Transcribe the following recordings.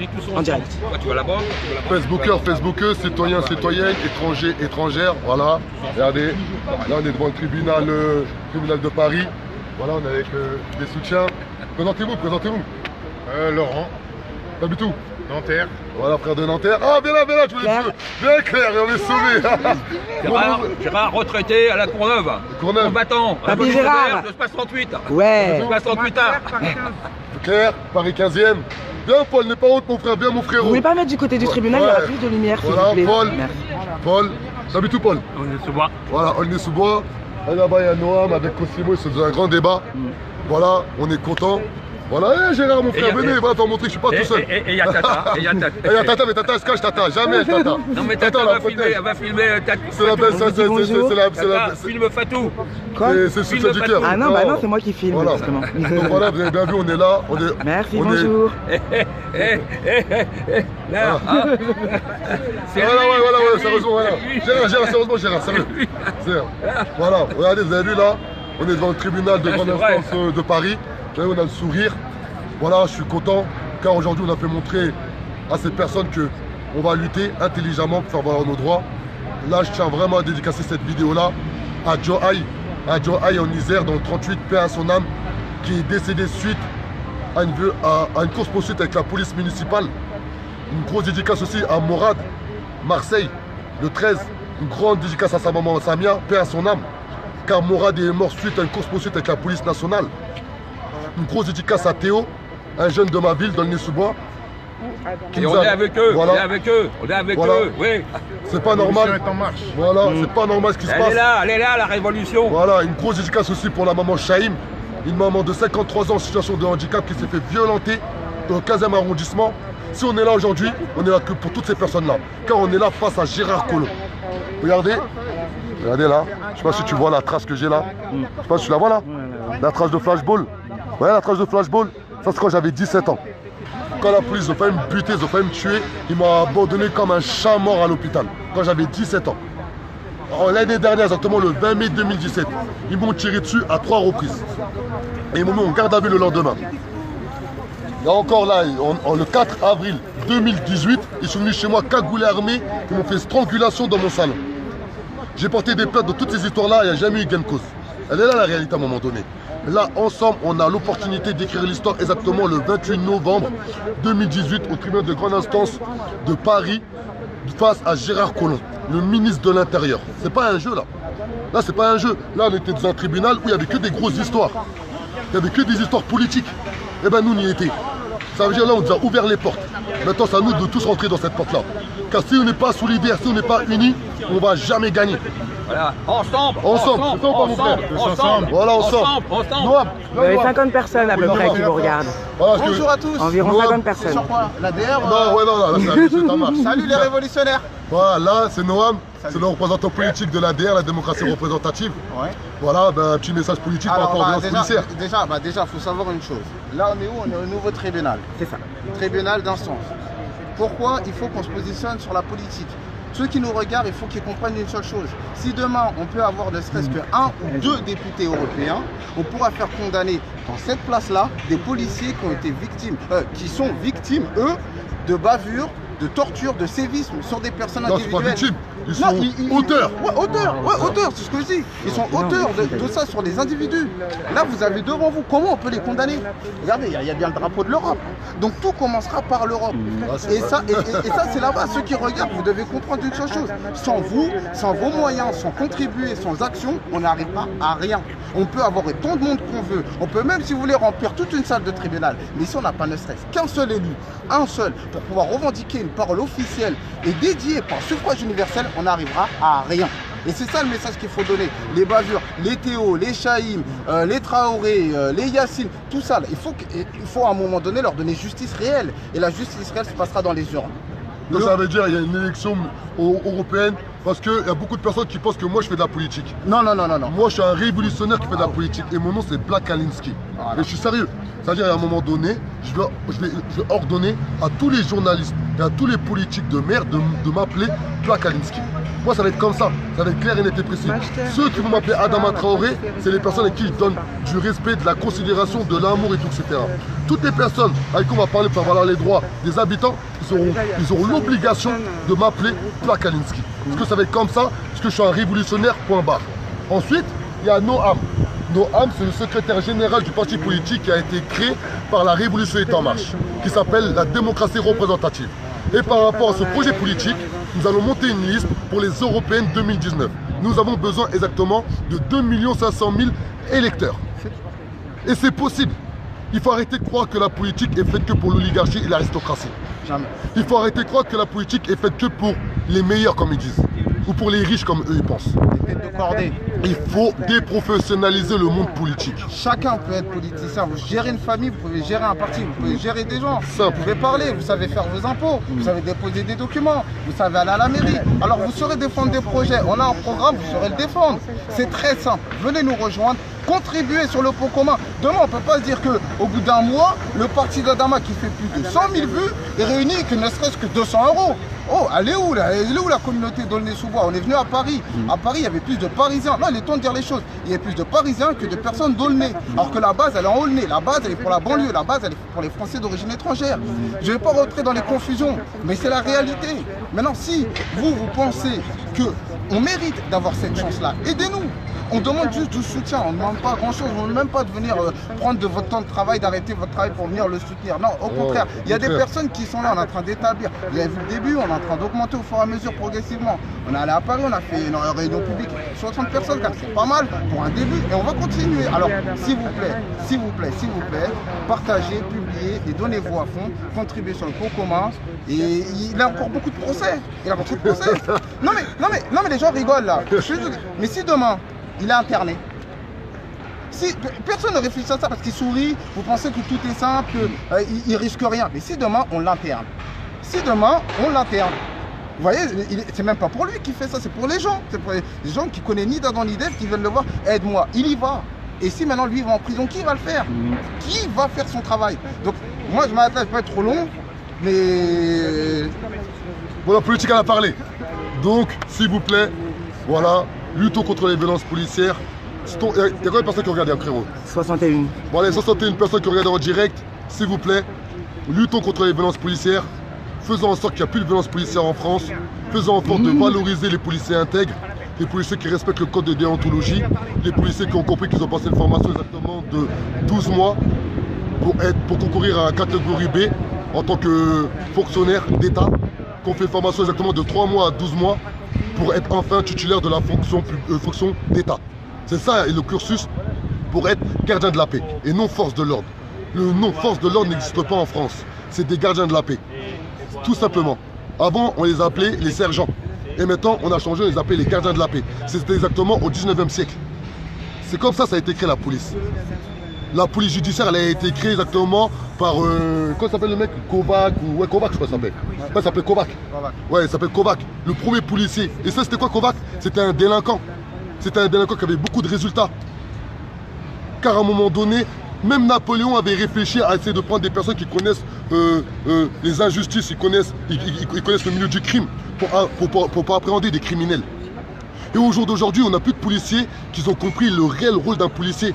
dit tous En direct. Ouais, tu vas là-bas. Facebookers, citoyens, citoyennes, étrangers, étrangères, voilà. Regardez, là on est devant le tribunal de Paris. Voilà, on est avec des soutiens. Présentez-vous. Laurent. T'habites où? Nanterre. Voilà, frère de Nanterre. Ah, viens là, tu voulais bien Claire, on est sauvés. Gérard, retraité à la Courneuve. Combattant. Papy Gérard. De Space 38. Ouais. Space 38 tard. Claire, Paris 15e. Viens Paul, n'aie pas honte mon frère, viens mon frérot. Vous voulez pas mettre du côté du tribunal, il y aura plus de lumière, s'il vous plaît. Paul. Merci. Paul, t'habites où Paul? Aulnay-sous-Bois. Voilà, Aulnay-sous-Bois. Et là-bas, il y a Noam avec Cosimo, ils se faisaient un grand débat. Voilà, on est content. Voilà, Gérard, mon frère, venez, voilà, t'en montrer, je suis pas tout seul. Et il y a Tata. Il y a Tata, mais Tata, elle se cache, Tata, jamais Tata. Non, mais Tata va filmer Tata. C'est la belle, c'est la Filme Fatou. Quoi? c'est le soutien du cœur. Ah non, bah non, c'est moi qui filme, Voilà. justement. Donc voilà, vous avez bien vu, on est là. Merci, bonjour. Là, Voilà, sérieusement, voilà. Gérard, sérieusement, Gérard, sérieux. Voilà, regardez, vous avez vu là, on est devant le tribunal de grande instance de Paris. Vous voyez, on a le sourire. Voilà, je suis content, car aujourd'hui, on a fait montrer à ces personnes qu'on va lutter intelligemment pour faire valoir nos droits. Là, je tiens vraiment à dédicacer cette vidéo-là à Joe Aïe en Isère, dans le 38, paix à son âme, qui est décédé suite à une course-poursuite avec la police municipale. Une grosse dédicace aussi à Morad, Marseille, le 13. Une grande dédicace à sa maman Samia, paix à son âme, car Morad est mort suite à une course-poursuite avec la police nationale. Une grosse dédicace à Théo, un jeune de ma ville, dans le Nez-sous-Bois. Et on est avec eux, voilà. on est avec eux, oui. C'est pas normal. Est en marche. Voilà, c'est pas normal ce qui se passe. Elle est là, la révolution. Voilà, une grosse dédicace aussi pour la maman Chaïm, une maman de 53 ans en situation de handicap qui s'est fait violenter dans le 15e arrondissement. Si on est là aujourd'hui, on est là que pour toutes ces personnes-là, car on est là face à Gérard Collomb. Regardez là, je sais pas si tu vois la trace que j'ai là. Je sais pas si tu la vois là. La trace de flashball. Ouais, la trace de flashball, ça c'est quand j'avais 17 ans. Quand la police, ils ont failli me buter, ils ont failli me tuer, ils m'ont abandonné comme un chat mort à l'hôpital, quand j'avais 17 ans. L'année dernière, exactement le 20 mai 2017, ils m'ont tiré dessus à 3 reprises. Et ils m'ont mis en garde à vue le lendemain. Et encore là, le 4 avril 2018, ils sont venus chez moi cagoulés armés, ils m'ont fait strangulation dans mon salon. J'ai porté des plaintes dans toutes ces histoires-là, il n'y a jamais eu gain de cause. Elle est là la réalité à un moment donné. Là, ensemble, on a l'opportunité d'écrire l'histoire exactement le 28 novembre 2018 au tribunal de grande instance de Paris face à Gérard Collomb, le ministre de l'Intérieur. C'est pas un jeu là. Là, c'est pas un jeu. Là, on était dans un tribunal où il n'y avait que des grosses histoires. Il n'y avait que des histoires politiques. Eh ben, nous, on y était. Ça veut dire là, on nous a ouvert les portes. Maintenant, c'est à nous de tous rentrer dans cette porte-là. Car si on n'est pas solidaires, si on n'est pas unis, on ne va jamais gagner. Voilà, ensemble, c'est ça, mon frère. Voilà, ensemble. Vous avez 50 personnes à peu près qui vous regardent. Voilà, Bonjour à tous. Environ 50 personnes. Sur quoi? L'ADR? c'est ta marche. Salut les révolutionnaires. Voilà, là, c'est Noam. C'est le représentant politique de l'ADR, la démocratie représentative. Ouais. Voilà, un petit message politique par rapport aux violences policières. Déjà, faut savoir une chose. Là, on est où? On est au nouveau tribunal. C'est ça. Tribunal d'instance. Pourquoi il faut qu'on se positionne sur la politique? Ceux qui nous regardent, il faut qu'ils comprennent une seule chose. Si demain, on peut avoir ne serait-ce qu'un ou deux députés européens, on pourra faire condamner dans cette place-là des policiers qui ont été victimes, qui sont victimes, eux, de bavures, de torture, de sévices sur des personnes individuelles. Non, c'est pas victime. Ils sont auteurs. Auteurs, c'est ce que je dis. Ils sont auteurs de ça sur des individus. Là, vous avez devant vous, comment on peut les condamner? Regardez, il y a bien le drapeau de l'Europe. Donc tout commencera par l'Europe. Et ça, c'est là-bas. Ceux qui regardent, vous devez comprendre une seule chose. Sans vous, sans vos moyens, sans contribuer, sans action, on n'arrive pas à rien. On peut avoir autant de monde qu'on veut. On peut même, si vous voulez, remplir toute une salle de tribunal. Mais si on n'a pas ne serait-ce qu'un seul élu, un seul, pour pouvoir revendiquer une parole officielle et dédiée par suffrage universel, on n'arrivera à rien. Et c'est ça le message qu'il faut donner. Les bavures, les Théo, les Chaïm, les Traoré, les Yassine, tout ça, il faut à un moment donné leur donner justice réelle. Et la justice réelle se passera dans les urnes. Donc ça veut dire qu'il y a une élection européenne parce qu'il y a beaucoup de personnes qui pensent que moi je fais de la politique. Non. Moi je suis un révolutionnaire qui fait de la politique et mon nom c'est Black Kalinski. Voilà. Et je suis sérieux. C'est-à-dire à un moment donné, je vais ordonner à tous les journalistes et à tous les politiques de maire de m'appeler Black Kalinski. Moi, ça va être comme ça. Ça va être clair et net et précis. Ceux qui vont m'appeler Adama Traoré, c'est les personnes à qui je donne du respect, de la considération, de l'amour et tout, etc. Toutes les personnes avec qui on va parler pour faire valoir les droits des habitants, ils auront l'obligation de m'appeler Plakalinski. Parce que ça va être comme ça, parce que je suis un révolutionnaire, point barre. Ensuite, il y a Noam. Noam, c'est le secrétaire général du parti politique qui a été créé par la Révolution est en marche, qui s'appelle la démocratie représentative. Et par rapport à ce projet politique, nous allons monter une liste pour les européennes 2019. Nous avons besoin exactement de 2 500 000 électeurs. Et c'est possible. Il faut arrêter de croire que la politique est faite que pour l'oligarchie et l'aristocratie. Jamais. Il faut arrêter de croire que la politique est faite que pour les meilleurs, comme ils disent. Ou pour les riches, comme eux, ils pensent. Les têtes de cordée. Il faut déprofessionnaliser le monde politique. Chacun peut être politicien. Vous gérez une famille, vous pouvez gérer un parti, vous pouvez gérer des gens. Simple. Vous pouvez parler, vous savez faire vos impôts, vous savez déposer des documents, vous savez aller à la mairie. Alors vous saurez défendre des projets. On a un programme, vous saurez le défendre. C'est très simple. Venez nous rejoindre. Contribuer sur le pot commun. Demain, on ne peut pas se dire qu'au bout d'un mois, le parti d'Adama qui fait plus de 100 000 vues est réuni que ne serait-ce que 200 €. Oh, elle est où là? Elle est où la communauté d'Aulnay-sous-Bois? On est venu à Paris. À Paris, il y avait plus de Parisiens. Non, il est temps de dire les choses. Il y a plus de Parisiens que de personnes d'Aulnay. Alors que la base, elle est en Aulnay. La base, elle est pour la banlieue. La base, elle est pour les Français d'origine étrangère. Je ne vais pas rentrer dans les confusions, mais c'est la réalité. Maintenant, si vous pensez qu'on mérite d'avoir cette chance-là, aidez-nous. On demande juste du soutien, on ne demande pas grand-chose, on ne demande même pas de venir prendre de votre temps de travail, d'arrêter votre travail pour venir le soutenir. Non, au contraire, il y a des personnes qui sont là, on est en train d'établir. Vous avez vu le début, on est en train d'augmenter au fur et à mesure progressivement. On est allé à Paris, on a fait une réunion publique, 60 personnes, c'est pas mal pour un début et on va continuer. Alors, s'il vous plaît, partagez, publiez et donnez voix à fond, contribuez sur le pot commun. Et il a encore beaucoup de procès. Non mais les gens rigolent là. Mais si demain, il est interné. Si personne ne réfléchit à ça parce qu'il sourit, vous pensez que tout est simple, il risque rien. Mais si demain on l'interne, vous voyez, c'est même pas pour lui qui fait ça, c'est pour les gens. C'est pour les gens qui connaissent ni d'Adam ni d'Ève, qui veulent le voir. Aide-moi, il y va. Et si maintenant lui va en prison, qui va le faire? Qui va faire son travail? Donc moi je m'arrête là, je vais pas être trop long, mais... Bon, la politique, elle a parlé. Donc, s'il vous plaît, voilà, luttons contre les violences policières. Il y a combien de personnes qui regardent, frérot? 61. Bon, allez, 61 personnes qui regardent en direct. S'il vous plaît, luttons contre les violences policières. Faisons en sorte qu'il n'y a plus de violences policières en France. Faisons en sorte de valoriser les policiers intègres, les policiers qui respectent le code de déontologie, les policiers qui ont compris qu'ils ont passé une formation exactement de 12 mois pour concourir à la catégorie B en tant que fonctionnaire d'État, qu'on fait une formation exactement de 3 mois à 12 mois pour être enfin titulaire de la fonction d'État. C'est ça le cursus pour être gardien de la paix et non force de l'ordre. Le nom force de l'ordre n'existe pas en France. C'est des gardiens de la paix. Tout simplement. Avant, on les appelait les sergents. Et maintenant, on a changé, on les appelait les gardiens de la paix. C'était exactement au 19e siècle. C'est comme ça a été créé la police. La police judiciaire, elle a été créée exactement par... comment s'appelle le mec? Kovac ou... Ouais, Kovac, je crois que ça s'appelle. Ouais, ça s'appelle Kovac. Ouais, il s'appelle Kovac. Le premier policier. Et ça, c'était quoi, Kovac? C'était un délinquant. C'était un délinquant qui avait beaucoup de résultats. Car à un moment donné, même Napoléon avait réfléchi à essayer de prendre des personnes qui connaissent les injustices, ils connaissent le milieu du crime pour appréhender des criminels. Et au jour d'aujourd'hui, on n'a plus de policiers qui ont compris le réel rôle d'un policier.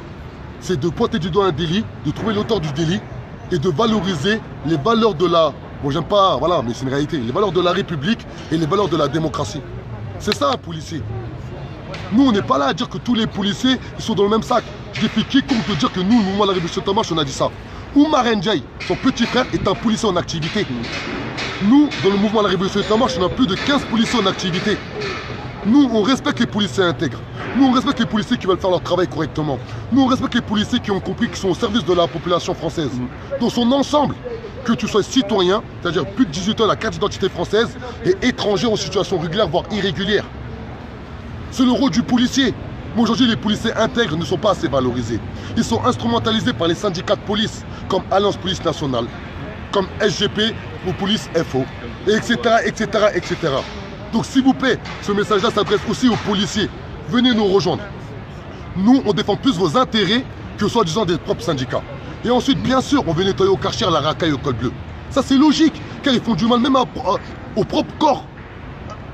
C'est de pointer du doigt un délit, de trouver l'auteur du délit et de valoriser les valeurs de la... Bon, j'aime pas, voilà, mais c'est une réalité. Les valeurs de la République et les valeurs de la démocratie. C'est ça un policier. Nous, on n'est pas là à dire que tous les policiers ils sont dans le même sac. Je défie quiconque de dire que nous, le mouvement de la Révolution en marche, on a dit ça. Oumar Ndiaye, son petit frère, est un policier en activité. Nous, dans le mouvement de la Révolution en marche, on a plus de 15 policiers en activité. Nous, on respecte les policiers intègres. Nous, on respecte les policiers qui veulent faire leur travail correctement. Nous, on respecte les policiers qui ont compris qu'ils sont au service de la population française. Dans son ensemble, que tu sois citoyen, c'est-à-dire plus de 18 ans, la carte d'identité française, et étranger en situation régulière, voire irrégulière. C'est le rôle du policier. Mais aujourd'hui, les policiers intègres ne sont pas assez valorisés. Ils sont instrumentalisés par les syndicats de police, comme Alliance Police Nationale, comme SGP ou Police FO, etc., etc., etc. Donc s'il vous plaît, ce message-là s'adresse aussi aux policiers. Venez nous rejoindre. Nous, on défend plus vos intérêts que soi-disant des propres syndicats. Et ensuite, bien sûr, on veut nettoyer au Karcher, la racaille au col bleu. Ça, c'est logique, car ils font du mal même au propre corps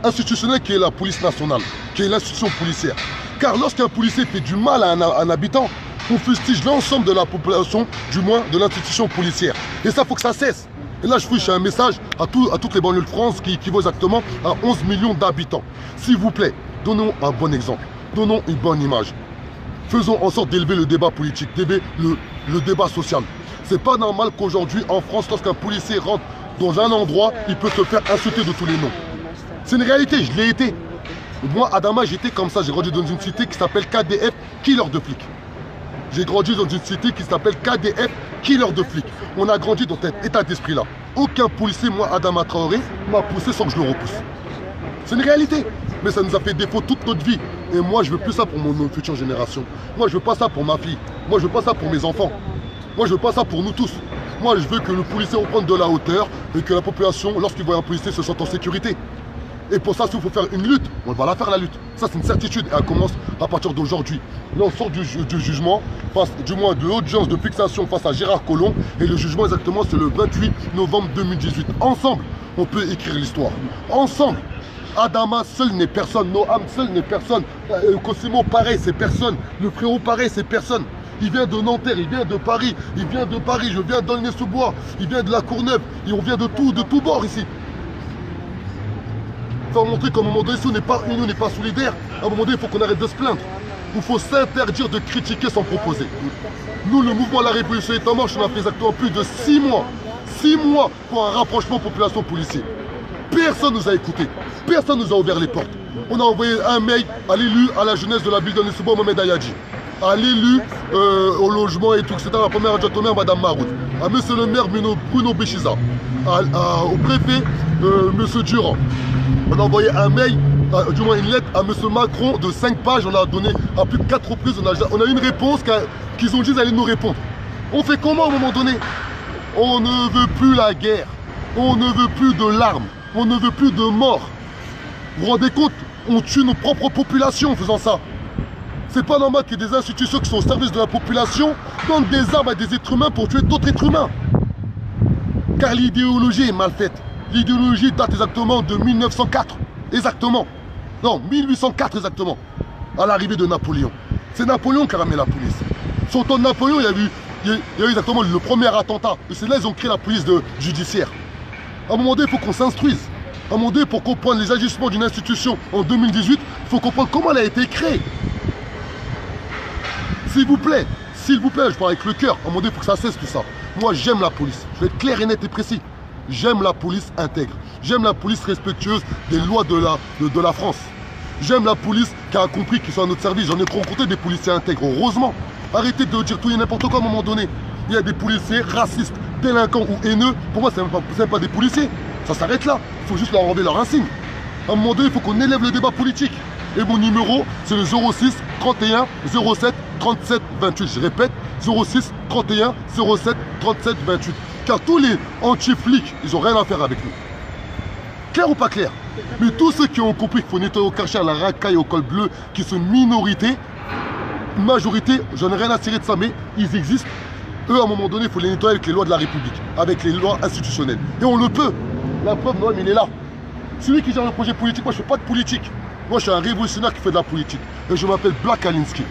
institutionnelle qui est la police nationale, qui est l'institution policière. Car lorsqu'un policier fait du mal à un habitant, on fustige l'ensemble de la population, du moins de l'institution policière. Et ça, il faut que ça cesse. Et là, je fiche un message à toutes les banlieues de France qui équivaut exactement à 11 millions d'habitants. S'il vous plaît, donnons un bon exemple, donnons une bonne image. Faisons en sorte d'élever le débat politique, d'élever le débat social. C'est pas normal qu'aujourd'hui, en France, lorsqu'un policier rentre dans un endroit, il peut se faire insulter de tous les noms. C'est une réalité, je l'ai été. Moi, Adama, j'étais comme ça. J'ai grandi dans une cité qui s'appelle KDF, killer de flics. J'ai grandi dans une cité qui s'appelle KDF, killer de flics. On a grandi dans cet état d'esprit-là. Aucun policier, moi, Adama Traoré, m'a poussé sans que je le repousse. C'est une réalité. Mais ça nous a fait défaut toute notre vie. Et moi, je veux plus ça pour nos futures générations. Moi, je veux pas ça pour ma fille. Moi, je veux pas ça pour mes enfants. Moi, je veux pas ça pour nous tous. Moi, je veux que le policier reprenne de la hauteur et que la population, lorsqu'il voit un policier, se sente en sécurité. Et pour ça, s'il faut faire une lutte, on va la faire la lutte. Ça, c'est une certitude et elle commence à partir d'aujourd'hui. Là, on sort du jugement, du moins de l'audience de fixation face à Gérard Collomb. Et le jugement, exactement, c'est le 28 novembre 2018. Ensemble, on peut écrire l'histoire. Ensemble. Adama seul n'est personne. Noam seul n'est personne. Cosimo, pareil, c'est personne. Le frérot, pareil, c'est personne. Il vient de Nanterre, il vient de Paris. Il vient de Paris, je viens d'Aulnay-sous-Bois. Il vient de la Courneuve. Et on vient de tout bord ici. Il faut montrer qu'à un moment donné, si on n'est pas unis, on n'est pas solidaire, à un moment donné, il faut qu'on arrête de se plaindre. Il faut s'interdire de critiquer sans proposer. Nous, le mouvement La Révolution est en marche, on a fait exactement plus de 6 mois. 6 mois pour un rapprochement population-policier. Personne ne nous a écoutés. Personne ne nous a ouvert les portes. On a envoyé un mail à l'élu, à la jeunesse de la ville d'Aulnay-sous-Bois, Mohamed Ayadji. À l'élu, au logement et tout, etc. La première adjointe au maire, Madame Maroud. À monsieur le maire, Bruno Béchiza. Au préfet, monsieur Durand. On a envoyé un mail, du moins une lettre à M. Macron de 5 pages. On a donné à plus de 4 reprises. On a eu une réponse qu'ils ont dit qu'ils allaient nous répondre. On fait comment à un moment donné? On ne veut plus la guerre. On ne veut plus de larmes. On ne veut plus de morts. Vous vous rendez compte? On tue nos propres populations en faisant ça. C'est pas normal que des institutions qui sont au service de la population donnent des armes à des êtres humains pour tuer d'autres êtres humains. Car l'idéologie est mal faite. L'idéologie date exactement de 1904. Exactement. Non, 1804 exactement. À l'arrivée de Napoléon. C'est Napoléon qui a ramené la police. Sur le temps de Napoléon, il y a eu exactement le premier attentat. Et c'est là qu'ils ont créé la police judiciaire. À un moment donné, il faut qu'on s'instruise. À un moment donné, pour comprendre les agissements d'une institution en 2018, il faut comprendre comment elle a été créée. S'il vous plaît, je parle avec le cœur. À un moment donné, il faut que ça cesse tout ça. Moi, j'aime la police. Je vais être clair et net et précis. J'aime la police intègre. J'aime la police respectueuse des lois de la France. J'aime la police qui a compris qu'ils sont à notre service. J'en ai rencontré des policiers intègres, heureusement. Arrêtez de dire tout et n'importe quoi à un moment donné. Il y a des policiers racistes, délinquants ou haineux. Pour moi, ce n'est même pas des policiers. Ça s'arrête là. Il faut juste leur enlever leur insigne. À un moment donné, il faut qu'on élève le débat politique. Et mon numéro, c'est le 06 31 07 37 28. Je répète, 06 31 07 37 28. Car tous les anti-flics, ils n'ont rien à faire avec nous. Clair ou pas clair? Mais tous ceux qui ont compris qu'il faut nettoyer au Karcher, à la racaille, au col bleu, qui sont minorité, majorité, j'en ai rien à tirer de ça, mais ils existent. Eux, à un moment donné, il faut les nettoyer avec les lois de la République, avec les lois institutionnelles. Et on le peut. La preuve, Noam, il est là. Celui qui gère le projet politique, moi je ne fais pas de politique. Moi je suis un révolutionnaire qui fait de la politique. Et je m'appelle Black Alinsky.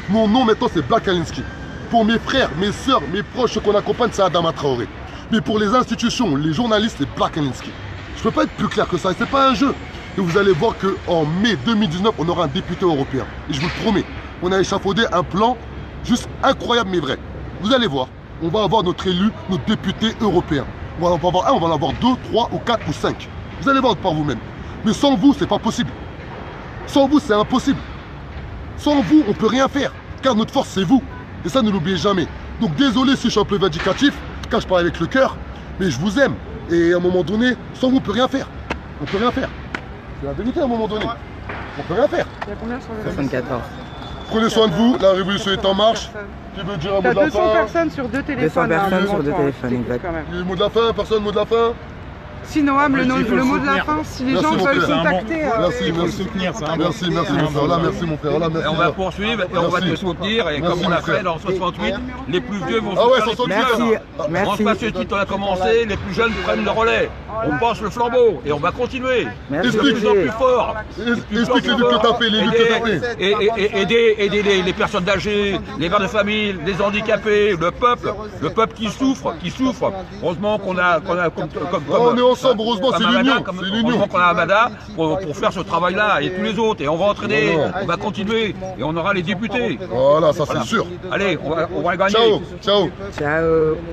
Mon nom maintenant c'est Black Alinsky. Pour mes frères, mes soeurs, mes proches, ceux qu'on accompagne, c'est Adama Traoré. Mais pour les institutions, les journalistes, c'est Black Alinsky. Je ne peux pas être plus clair que ça, et c'est pas un jeu. Et vous allez voir qu'en mai 2019, on aura un député européen. Et je vous le promets, on a échafaudé un plan juste incroyable mais vrai. Vous allez voir, on va avoir notre élu, notre député européen. On va en avoir un, on va en avoir 2, 3 ou 4 ou 5. Vous allez voir par vous-même. Mais sans vous, c'est pas possible. Sans vous, c'est impossible. Sans vous, on ne peut rien faire. Car notre force, c'est vous. Et ça, ne l'oubliez jamais. Donc désolé si je suis un peu vindicatif, car je parle avec le cœur, mais je vous aime. Et à un moment donné, sans vous, on ne peut rien faire. On ne peut rien faire. C'est la vérité à un moment donné. On ne peut rien faire. Il y a combien sur le 74. Prenez soin de vous, la révolution est en marche. Qui veut dire un mot T'as de la 200 fin? personnes sur 2 téléphones. 200 personnes sur 2 téléphones, exact. Mot de la fin, personne, mot de la fin? Si Noam, le Il faut le mot de la soutenir. fin, si les Merci, gens mon veulent frère. contacter. Merci, Il faut le merci. soutenir, c'est Merci, merci mon frère. Là, merci mon frère. Là, Et merci. on va poursuivre et on va te Merci. soutenir. Et Merci, comme on mon a frère. fait dans 68, les plus vieux vont Ah ouais, soutenir les plus 68. jeunes. Merci. En ce passé, titre, on a commencé, les plus jeunes prennent le relais. On passe le flambeau et on va continuer. Merci, De plus en Roger. plus fort. Explique les luttes que t'as fait, les luttes que t'as fait. Et aider les personnes âgées, les mères de famille, les handicapés, le peuple qui souffre. Heureusement qu'on a On est ensemble, heureusement, c'est l'union. C'est heureusement l'union. qu'on a Amada pour faire ce travail-là et tous les autres. Et on va entraîner, on va continuer et on aura les députés. Voilà, ça c'est sûr. Allez, on va gagner. Ciao, ciao. Ciao.